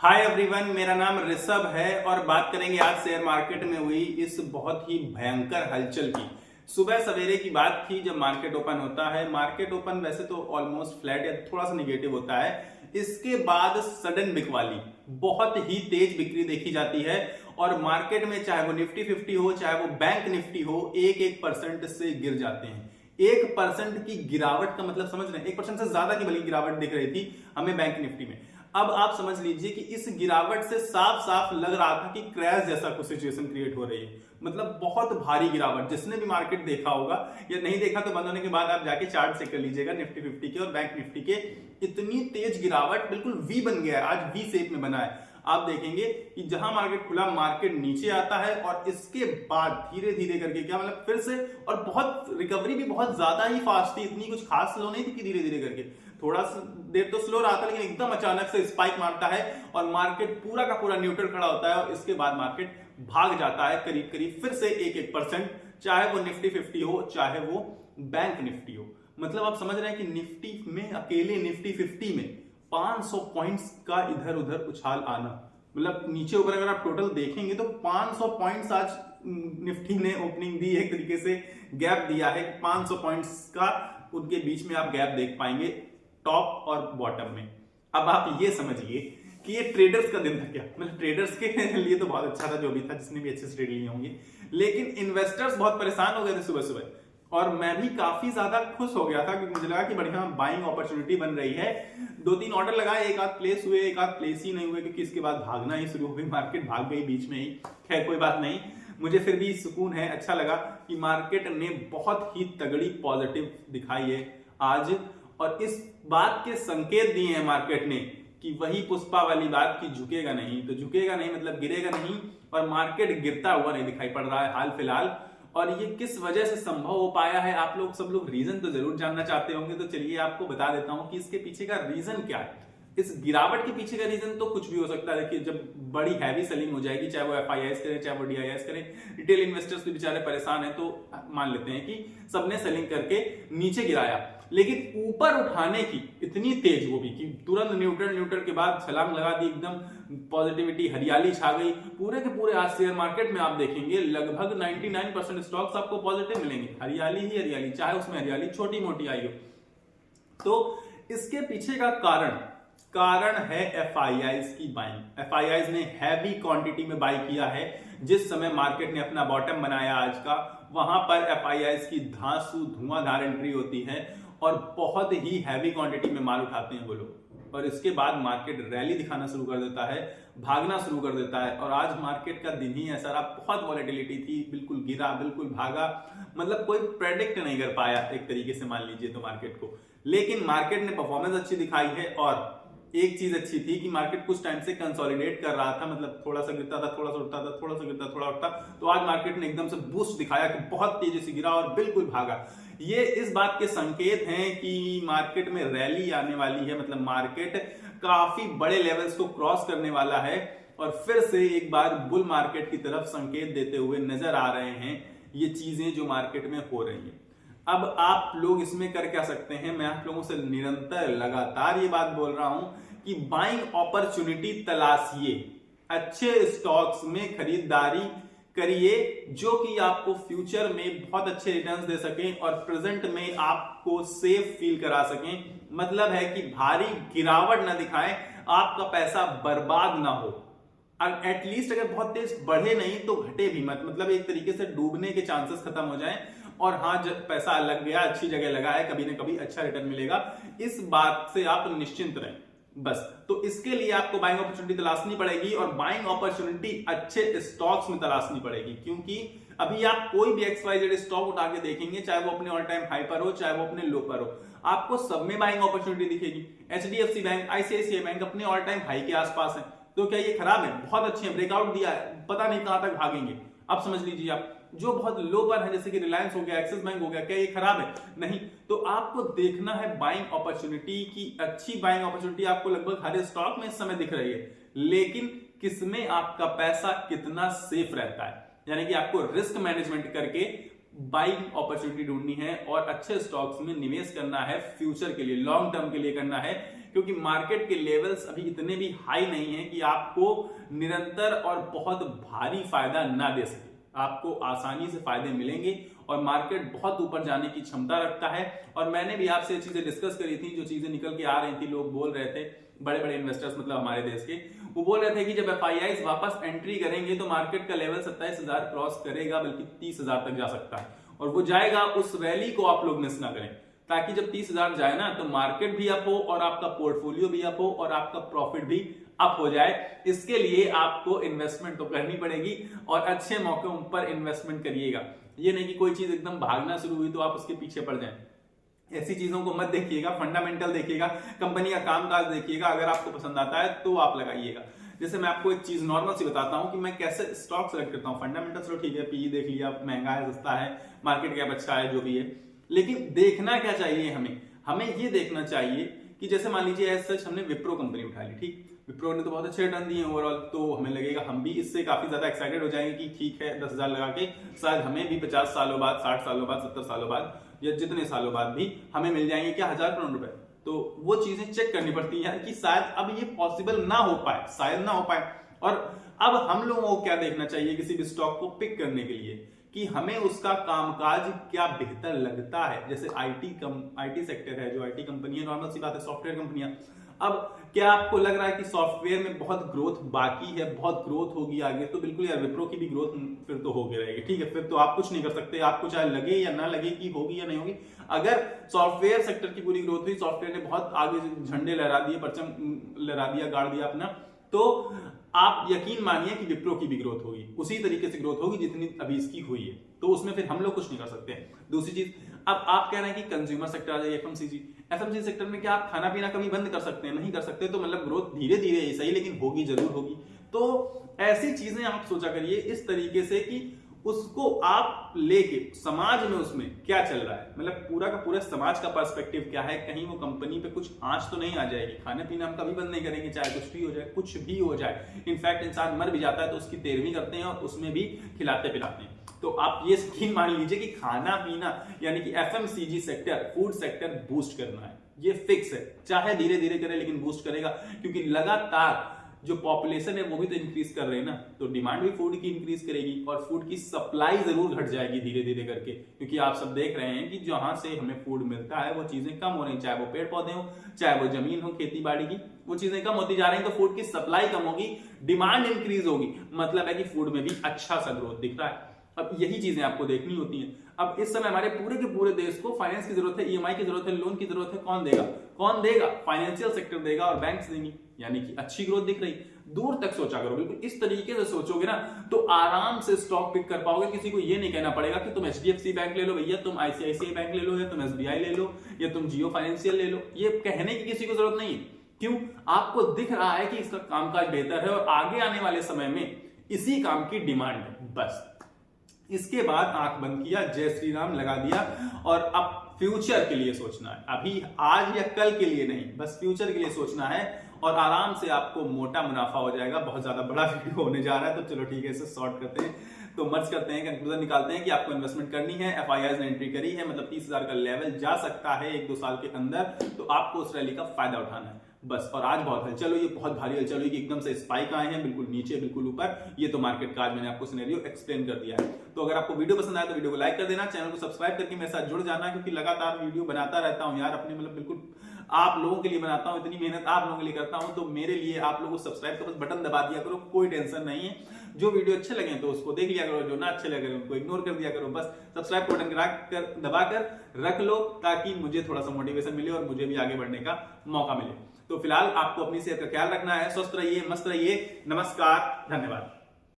Hi everyone, मेरा नाम ऋषभ है और बात करेंगे आज शेयर मार्केट में हुई इस बहुत ही भयंकर हलचल की। सुबह सवेरे की बात थी जब मार्केट ओपन होता है। मार्केट ओपन वैसे तो ऑलमोस्ट फ्लैट या थोड़ा सा निगेटिव होता है। इसके बाद सडन बिकवाली, बहुत ही तेज बिक्री देखी जाती है और मार्केट में चाहे वो निफ्टी 50 हो चाहे वो बैंक निफ्टी हो, एक एक परसेंट से गिर जाते हैं। 1% की गिरावट का मतलब समझ रहे हैं, 1% से ज्यादा की बड़ी गिरावट दिख रही थी हमें बैंक निफ्टी में। अब आप समझ लीजिए कि इस गिरावट से साफ साफ लग रहा था कि क्रैश जैसा कुछ सिचुएशन क्रिएट हो रही है। मतलब बहुत भारी गिरावट, जिसने भी मार्केट देखा होगा या नहीं देखा तो बंद होने के बाद आप जाके चार्ट चेक कर लीजिएगा निफ्टी 50 के और बैंक निफ्टी के। इतनी तेज गिरावट, बिल्कुल वी बन गया है, आज वी शेप में बना है। आप देखेंगे कि जहां मार्केट खुला, मार्केट नीचे आता है और इसके बाद धीरे धीरे करके क्या मतलब फिर से, और बहुत रिकवरी भी बहुत ज्यादा ही फास्ट थी, इतनी कुछ खास स्लो नहीं थी कि धीरे धीरे करके, थोड़ा सा देर तो स्लो रहा था लेकिन एकदम अचानक से स्पाइक मारता है और मार्केट पूरा का पूरा न्यूट्रल खड़ा होता है और इसके बाद मार्केट भाग जाता है करीब करीब फिर से 1-1%, चाहे वो निफ्टी 50 हो चाहे वो बैंक निफ्टी हो। मतलब आप समझ रहे हैं कि निफ्टी में, अकेले निफ्टी 50 में 500 पॉइंट्स का इधर उधर उछाल आना, मतलब नीचे ऊपर अगर आप टोटल देखेंगे तो 500 पॉइंट्स आज निफ्टी ने ओपनिंग दी, एक तरीके से गैप दिया है। 500 पॉइंट्स का उनके बीच में आप गैप देख पाएंगे टॉप और बॉटम में। अब आप ये समझिए कि ये ट्रेडर्स का दिन था क्या, मतलब ट्रेडर्स के लिए तो बहुत अच्छा था जो भी था, जिसने भी अच्छे से ट्रेड लिए होंगे, लेकिन इन्वेस्टर्स बहुत परेशान हो गए थे सुबह सुबह। और मैं भी काफी ज्यादा खुश हो गया था क्योंकि मुझे लगा कि बढ़िया बाइंग अपॉर्चुनिटी बन रही है। 2-3 ऑर्डर लगाए, एक आध प्लेस हुए, एक आध प्लेस ही नहीं हुए क्योंकि इसके बाद भागना ही शुरू हो गई, मार्केट भाग गई बीच में ही। खैर कोई बात नहीं, मुझे फिर भी सुकून है, अच्छा लगा कि मार्केट ने बहुत ही तगड़ी पॉजिटिव दिखाई है आज। और इस बात के संकेत दिए हैं मार्केट ने कि वही पुष्पा वाली बात की झुकेगा नहीं, तो झुकेगा नहीं मतलब गिरेगा नहीं, और मार्केट गिरता हुआ नहीं दिखाई पड़ रहा है हाल फिलहाल। और ये किस वजह से संभव हो पाया है, आप लोग सब लोग रीजन तो जरूर जानना चाहते होंगे, तो चलिए आपको बता देता हूं कि इसके पीछे का रीजन क्या है। इस गिरावट के पीछे का रीजन तो कुछ भी हो सकता है। देखिए, जब बड़ी हैवी सेलिंग हो जाएगी, चाहे वो एफआईआईस करें चाहे वो डीआईएस करें, रिटेल इन्वेस्टर्स भी बेचारे परेशान है, तो मान लेते हैं कि सबने सेलिंग करके नीचे गिराया, लेकिन ऊपर उठाने की इतनी तेज, वो भी कि तुरंत न्यूट्रल के बाद छलांग लगा दी, एकदम पॉजिटिविटी, हरियाली छा गई पूरे के पूरे। आज शेयर मार्केट में आप देखेंगे लगभग 99% स्टॉक्स आपको पॉजिटिव मिलेंगे, हरियाली ही हरियाली, चाहे उसमें हरियाली छोटी मोटी आई हो। तो इसके पीछे का कारण है एफआईआईस की बाइंग। एफआईआईस ने हैवी क्वांटिटी में बाई किया है। जिस समय मार्केट ने अपना बॉटम बनाया आज का, वहां पर एफआईआईस की धांसू धुआंधार एंट्री होती है और बहुत ही हैवी क्वांटिटी में माल उठाते हैं वो लोग, और इसके बाद मार्केट रैली दिखाना शुरू कर देता है, भागना शुरू कर देता है। और आज मार्केट का दिन ही ऐसा रहा, बहुत वॉलेटिलिटी थी, बिल्कुल गिरा बिल्कुल भागा, मतलब कोई प्रेडिक्ट नहीं कर पाया एक तरीके से मान लीजिए तो मार्केट को। लेकिन मार्केट ने परफॉर्मेंस अच्छी दिखाई है, और एक चीज अच्छी थी कि मार्केट कुछ टाइम से कंसोलिडेट कर रहा था, मतलब थोड़ा सा गिरता था, थोड़ा सा उठता था, थोड़ा सा गिरता, थोड़ा उठता, तो आज मार्केट ने एकदम से बूस्ट दिखाया कि बहुत तेजी से गिरा और बिल्कुल भागा। ये इस बात के संकेत हैं कि मार्केट में रैली आने वाली है, मतलब मार्केट काफी बड़े लेवल्स को क्रॉस करने वाला है और फिर से एक बार बुल मार्केट की तरफ संकेत देते हुए नजर आ रहे हैं ये चीजें जो मार्केट में हो रही है। अब आप लोग इसमें कर क्या सकते हैं, मैं आप लोगों से निरंतर लगातार ये बात बोल रहा हूं कि बाइंग अपॉर्चुनिटी तलाशिए, अच्छे स्टॉक्स में खरीदारी करिए जो कि आपको फ्यूचर में बहुत अच्छे रिटर्न्स दे सकें और प्रेजेंट में आपको सेफ फील करा सकें। मतलब है कि भारी गिरावट ना दिखाएं, आपका पैसा बर्बाद ना हो, एटलीस्ट अगर बहुत तेज बढ़े नहीं तो घटे भी मत, मतलब एक तरीके से डूबने के चांसेस खत्म हो जाएं। और हाँ, जब पैसा लग गया, अच्छी जगह लगा है, कभी ना कभी अच्छा रिटर्न मिलेगा, इस बात से आप निश्चिंत रहें बस। तो इसके लिए आपको बाइंग अपॉर्चुनिटी तलाशनी पड़ेगी और बाइंग अपॉर्चुनिटी अच्छे स्टॉक्स में तलाशनी पड़ेगी, क्योंकि अभी आप कोई भी XYZ स्टॉक उठा के देखेंगे, चाहे वो अपने ऑल टाइम हाई पर हो चाहे वो अपने लो पर हो, आपको सब में बाइंग अपॉर्चुनिटी दिखेगी। HDFC बैंक, ICICI बैंक अपने ऑल टाइम हाई के आसपास है, तो क्या ये खराब है? बहुत अच्छे हैं, ब्रेकआउट दिया है, पता नहीं कहां तक भागेंगे। अब समझ लीजिए आप, जो बहुत लो पर है जैसे कि रिलायंस हो गया, एक्सिस बैंक हो गया, क्या ये खराब है? नहीं। तो आपको देखना है बाइंग अपॉर्चुनिटी की, अच्छी बाइंग अपॉर्चुनिटी आपको लगभग हर स्टॉक में इस समय दिख रही है, लेकिन किसमें आपका पैसा कितना सेफ रहता है, यानी कि आपको रिस्क मैनेजमेंट करके बाइंग अपॉर्चुनिटी ढूंढनी है और अच्छे स्टॉक्स में निवेश करना है, फ्यूचर के लिए, लॉन्ग टर्म के लिए करना है। क्योंकि मार्केट के लेवल्स अभी इतने भी हाई नहीं है कि आपको निरंतर और बहुत भारी फायदा ना दे सके। आपको आसानी से फायदे मिलेंगे और मार्केट बहुत ऊपर जाने की क्षमता रखता है। और मैंने भी आपसे चीजें डिस्कस करी थी, जो चीजें निकल के आ रही थी, लोग बोल रहे थे, बड़े बड़े इन्वेस्टर्स मतलब हमारे देश के, वो बोल रहे थे कि जब FIIs वापस एंट्री करेंगे तो मार्केट का लेवल 27,000 क्रॉस करेगा, बल्कि 30,000 तक जा सकता है। और वो जाएगा, उस रैली को आप लोग मिस ना करें, ताकि जब 30,000 जाए ना तो मार्केट भी अप हो और आपका पोर्टफोलियो भी अप हो और आपका प्रॉफिट भी अप हो जाए। इसके लिए आपको इन्वेस्टमेंट तो करनी पड़ेगी और अच्छे मौकों पर इन्वेस्टमेंट करिएगा। ये नहीं कि कोई चीज एकदम भागना शुरू हुई तो आप उसके पीछे पड़ जाएं। ऐसी चीजों को मत देखिएगा, फंडामेंटल देखिएगा, कंपनी का कामकाज देखिएगा, अगर आपको पसंद आता है तो आप लगाइएगा। जैसे मैं आपको एक चीज नॉर्मल सी बताता हूं कि मैं कैसे स्टॉक सेलेक्ट करता हूं। फंडामेंटल्स तो ठीक है, पीई देख लिया, महंगा है, सस्ता है, मार्केट कैप अच्छा है, जो भी है, लेकिन देखना क्या चाहिए हमें ये देखना चाहिए कि जैसे मान लीजिए एज सच हमने विप्रो कंपनी उठा ली, ठीक, विप्रो ने तो बहुत अच्छे रिटर्न दिए ओवरऑल, तो हमें लगेगा हम भी इससे काफी ज्यादा एक्साइटेड हो जाएंगे कि ठीक है 10,000 लगा के शायद हमें भी 50 सालों बाद, 60 सालों बाद, 70 सालों बाद या जितने सालों बाद भी हमें मिल जाएंगे क्या 1,000 करोड़ रुपए। तो वो चीजें चेक करनी पड़ती है कि शायद अब ये पॉसिबल ना हो पाए, शायद ना हो पाए। और अब हम लोगों को क्या देखना चाहिए किसी भी स्टॉक को पिक करने के लिए, कि हमें उसका कामकाज क्या बेहतर लगता है। जैसे आईटी सेक्टर है, जो आईटी कंपनी है, नॉर्मल सी बात है, सॉफ्टवेयर कंपनियां। अब क्या आपको लग रहा है कि सॉफ्टवेयर में बहुत ग्रोथ बाकी है, बहुत ग्रोथ होगी आगे, तो बिल्कुल यार विप्रो की भी ग्रोथ फिर तो होगी रहेगी, ठीक है, फिर तो आप कुछ नहीं कर सकते, आपको चाहे लगे या ना लगे कि होगी या नहीं होगी। अगर सॉफ्टवेयर सेक्टर की पूरी ग्रोथ हुई, सॉफ्टवेयर ने बहुत आगे झंडे लहरा दिए, परचम लहरा दिया, गाड़ दिया अपना, तो आप यकीन मानिए कि विप्रो की भी ग्रोथ होगी, उसी तरीके से ग्रोथ होगी जितनी अभी इसकी हुई है। तो उसमें फिर हम लोग कुछ नहीं कर सकते। दूसरी चीज, अब आप कह रहे हैं कि कंज्यूमर सेक्टर आ जाए, एफएमसीजी सेक्टर में क्या आप खाना पीना कभी बंद कर सकते हैं? नहीं कर सकते। तो मतलब ग्रोथ धीरे धीरे ही सही, लेकिन होगी, जरूर होगी। तो ऐसी चीजें आप सोचा करिए इस तरीके से कि उसको आप लेके समाज में उसमें क्या चल रहा है, मतलब पूरा का पूरा समाज का पर्सपेक्टिव क्या है, कहीं वो कंपनी पे कुछ आंच तो नहीं आ जाएगी। खाने पीना हम कभी बंद नहीं करेंगे, चाहे कुछ भी हो जाए, कुछ भी हो जाए। इनफैक्ट इंसान मर भी जाता है तो उसकी तेरहवीं करते हैं और उसमें भी खिलाते पिलाते हैं। तो आप ये यकीन मान लीजिए कि खाना पीना यानी कि FMCG sector, food sector boost करना है, ये फिक्स है। चाहे धीरे धीरे करे लेकिन बूस्ट करेगा, क्योंकि लगातार जो पॉपुलेशन है वो भी तो इंक्रीज कर रहे हैं ना, तो डिमांड भी फूड की इंक्रीज करेगी और फूड की सप्लाई जरूर घट जाएगी धीरे धीरे करके, क्योंकि आप सब देख रहे हैं कि जहां से हमें फूड मिलता है वो चीजें कम हो रही, चाहे वो पेड़ पौधे हो, चाहे वो जमीन हो खेती बाड़ी की, वो चीजें कम होती जा रही हैं। तो फूड की सप्लाई कम होगी, डिमांड इंक्रीज होगी, मतलब है कि फूड में भी अच्छा सा ग्रोथ दिख रहा है। अब यही चीजें आपको देखनी होती हैं। अब इस समय हमारे पूरे के पूरे देश को फाइनेंस की जरूरत है, ईएमआई की जरूरत है, लोन की जरूरत है। कौन देगा? कौन देगा? फाइनेंशियल सेक्टर देगा और बैंक्स देंगी, यानी कि अच्छी ग्रोथ दिख रही। दूर तक सोचा करो, बिल्कुल इस तरीके से सोचोगे ना तो आराम से स्टॉक पिक कर पाओगे। किसी को ये नहीं कहना पड़ेगा कि तुम एचडीएफसी बैंक ले लो भैया, तुम आईसीआईसीआई बैंक ले लो, या तुम एसबीआई ले लो, या तुम जियो फाइनेंशियल ले लो। ये कहने की किसी को जरूरत नहीं है। क्यों? आपको दिख रहा है कि इसका कामकाज बेहतर है और आगे आने वाले समय में इसी काम की डिमांड है। बस इसके बाद आंख बंद किया, जय श्री राम लगा दिया और अब फ्यूचर के लिए सोचना है। अभी आज या कल के लिए नहीं, बस फ्यूचर के लिए सोचना है और आराम से आपको मोटा मुनाफा हो जाएगा। बहुत ज्यादा बड़ा वीडियो होने जा रहा है, तो चलो ठीक है, इसे शॉर्ट करते हैं। तो मर्ज करते हैं, कंक्लूजन निकालते हैं कि आपको इन्वेस्टमेंट करनी है। एफआईआईज ने एंट्री करी है, मतलब 30,000 का लेवल जा सकता है 1-2 साल के अंदर, तो आपको उस रैली का फायदा उठाना है बस। और आज बहुत हलचल हुई, बहुत भारी हलचल हुई कि एकदम से स्पाइक आए हैं, बिल्कुल नीचे बिल्कुल ऊपर। ये तो मार्केट का आज मैंने आपको सिनेरियो एक्सप्लेन कर दिया है। तो अगर आपको वीडियो पसंद आए तो वीडियो को लाइक कर देना, चैनल को सब्सक्राइब करके मेरे साथ जुड़ जाना, क्योंकि लगातार वीडियो बनाता रहता हूं यार, अपने मतलब बिल्कुल आप लोगों के लिए बनाता हूं, इतनी मेहनत आप लोगों के लिए करता हूं। तो मेरे लिए आप लोगों को सब्सक्राइब का बस बटन दबा दिया करो, कोई टेंशन नहीं है। जो वीडियो अच्छे लगे तो उसको देख लिया करो, जो ना अच्छे लगे उनको इग्नोर कर दिया करो। बस सब्सक्राइब का बटन दबाकर रख लो, ताकि मुझे थोड़ा सा मोटिवेशन मिले और मुझे भी आगे बढ़ने का मौका मिले। तो फिलहाल आपको अपनी सेहत का ख्याल रखना है। स्वस्थ रहिए, मस्त रहिए। नमस्कार, धन्यवाद।